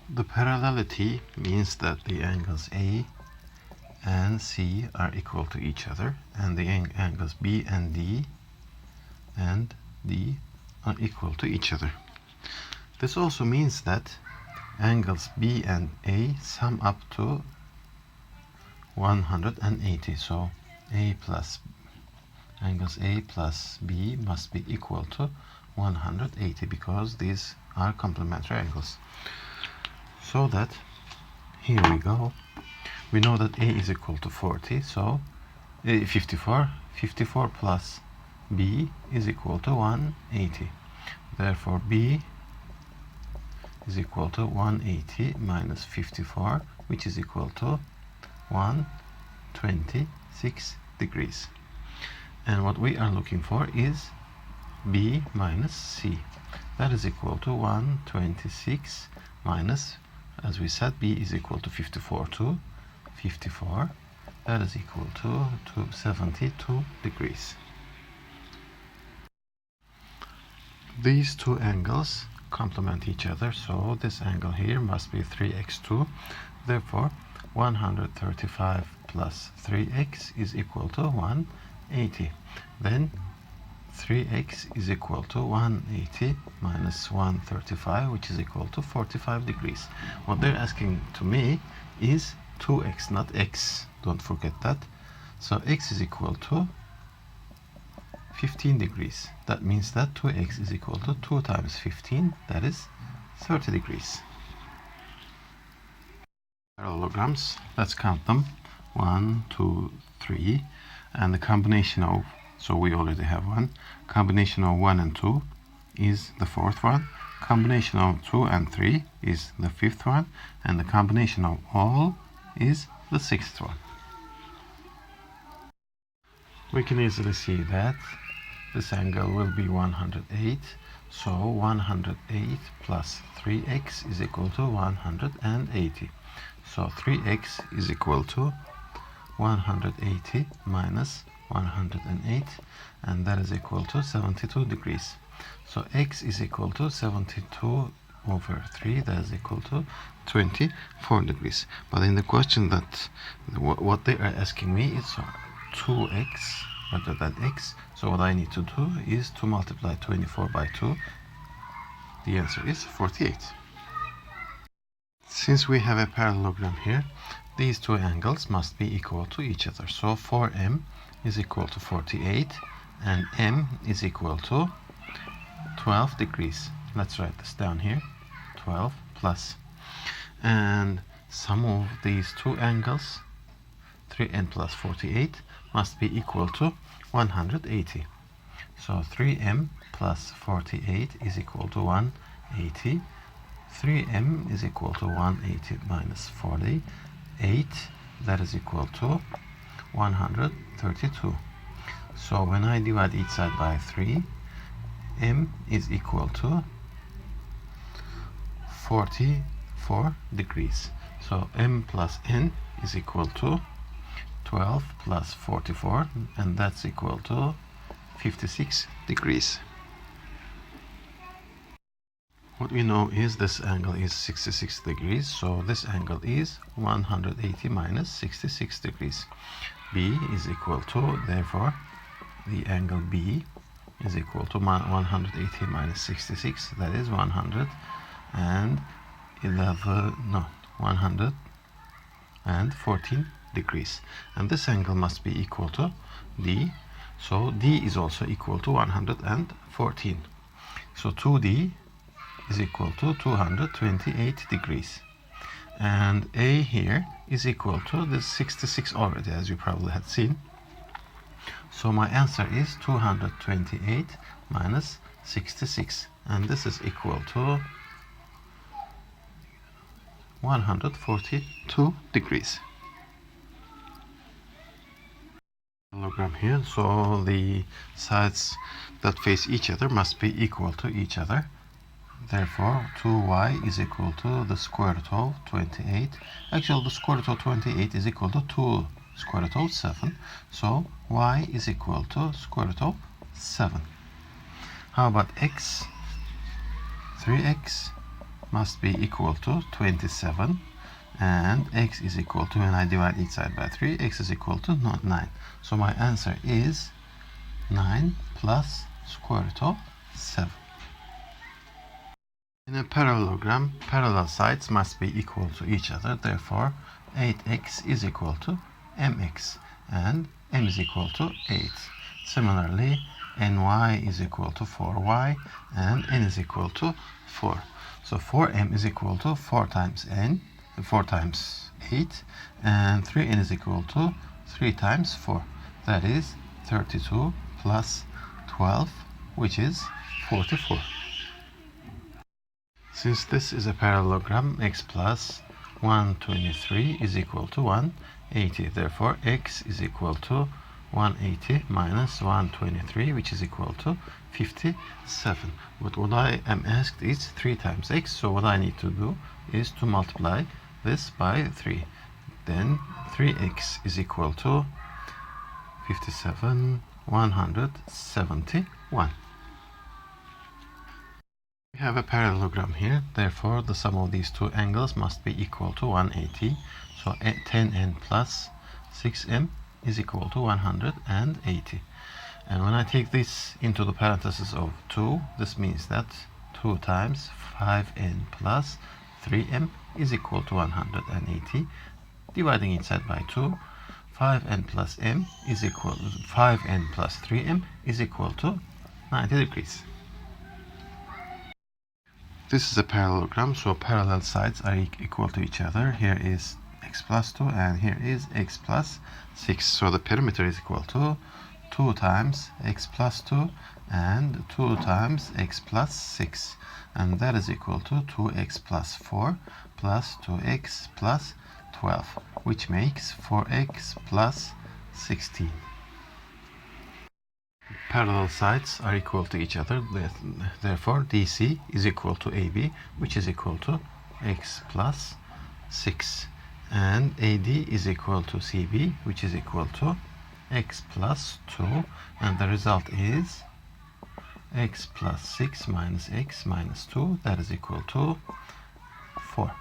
The parallelity means that the angles A and C are equal to each other, and the angles B and D are equal to each other. This also means that angles B and A sum up to 180. So angles A plus B must be equal to 180 because these are complementary angles. So that, here we go, we know that A is equal to 40, so 54 plus B is equal to 180. Therefore B is equal to 180 minus 54, which is equal to 126 degrees. And what we are looking for is B minus C. That is equal to 126 minus, as we said, B is equal to 54 to 54. That is equal to 72 degrees. These two angles complement each other, so this angle here must be 3x2. Therefore, 135 plus 3x is equal to 180. Then 3x is equal to 180 minus 135, which is equal to 45 degrees. What they're asking to me is 2x, not x. Don't forget that. So x is equal to 15 degrees. That means that 2x is equal to 2 times 15, that is 30 degrees. Parallelograms, let's count them. 1, 2, 3, and the combination of, so we already have one, combination of 1 and 2 is the fourth one, combination of 2 and 3 is the fifth one, and the combination of all is the sixth one. We can easily see that this angle will be 108, so 108 plus 3x is equal to 180. So 3x is equal to 180 minus 108, and that is equal to 72 degrees. So x is equal to 72 over 3, that is equal to 24 degrees. But in the question, that what they are asking me is 2x rather than x. So what I need to do is to multiply 24 by 2. The answer is 48. Since we have a parallelogram here, these two angles must be equal to each other. So 4m is equal to 48 and m is equal to 12 degrees. Let's write this down here. 12 plus. And sum of these two angles, 3m plus 48, must be equal to 180. So 3m plus 48 is equal to 180. 3m is equal to 180 minus 48. That is equal to 132. So when I divide each side by 3, m is equal to 44 degrees. So m plus n is equal to 12 plus 44, and that's equal to 56 degrees. What we know is this angle is 66 degrees, so this angle is 180 minus 66 degrees. B is equal to, therefore, the angle B is equal to 180 minus 66, that is 114 degrees. And this angle must be equal to D, so D is also equal to 114. So 2D is equal to 228 degrees. And A here is equal to the 66 already, as you probably had seen. So my answer is 228 minus 66, and this is equal to 142 degrees. Parallelogram here, so the sides that face each other must be equal to each other. Therefore, 2y is equal to the square root of 28. Actually, the square root of 28 is equal to 2 square root of 7. So, y is equal to square root of 7. How about x? 3x must be equal to 27, and x is equal to, when I divide each side by 3, x is equal to 9. So my answer is 9 plus square root of 7. In a parallelogram, parallel sides must be equal to each other. Therefore, 8x is equal to mx, and m is equal to 8. Similarly, ny is equal to 4y, and n is equal to 4. So 4m is equal to 4 times 8, and 3n is equal to 3 times 4. That is 32 plus 12, which is 44. Since this is a parallelogram, x plus 123 is equal to 180. Therefore, x is equal to 180 minus 123, which is equal to 57. But what I am asked is 3 times x, so what I need to do is to multiply this by 3. Then 3x is equal to 57, 171. We have a parallelogram here, therefore the sum of these two angles must be equal to 180. So 10n plus 6m is equal to 180. And when I take this into the parentheses of 2, this means that 2 times 5n plus 3m is equal to 180. Dividing each side by 2, 5n plus m is equal to 5n plus 3m is equal to 90 degrees. This is a parallelogram, so parallel sides are equal to each other. Here is x plus 2 and here is x plus 6. So the perimeter is equal to 2 times x plus 2 and 2 times x plus 6. And that is equal to 2x plus 4 plus 2x plus 12, which makes 4x plus 16. Parallel sides are equal to each other, therefore DC is equal to AB, which is equal to x plus 6, and AD is equal to CB, which is equal to x plus 2, and the result is x plus 6 minus x minus 2, that is equal to 4.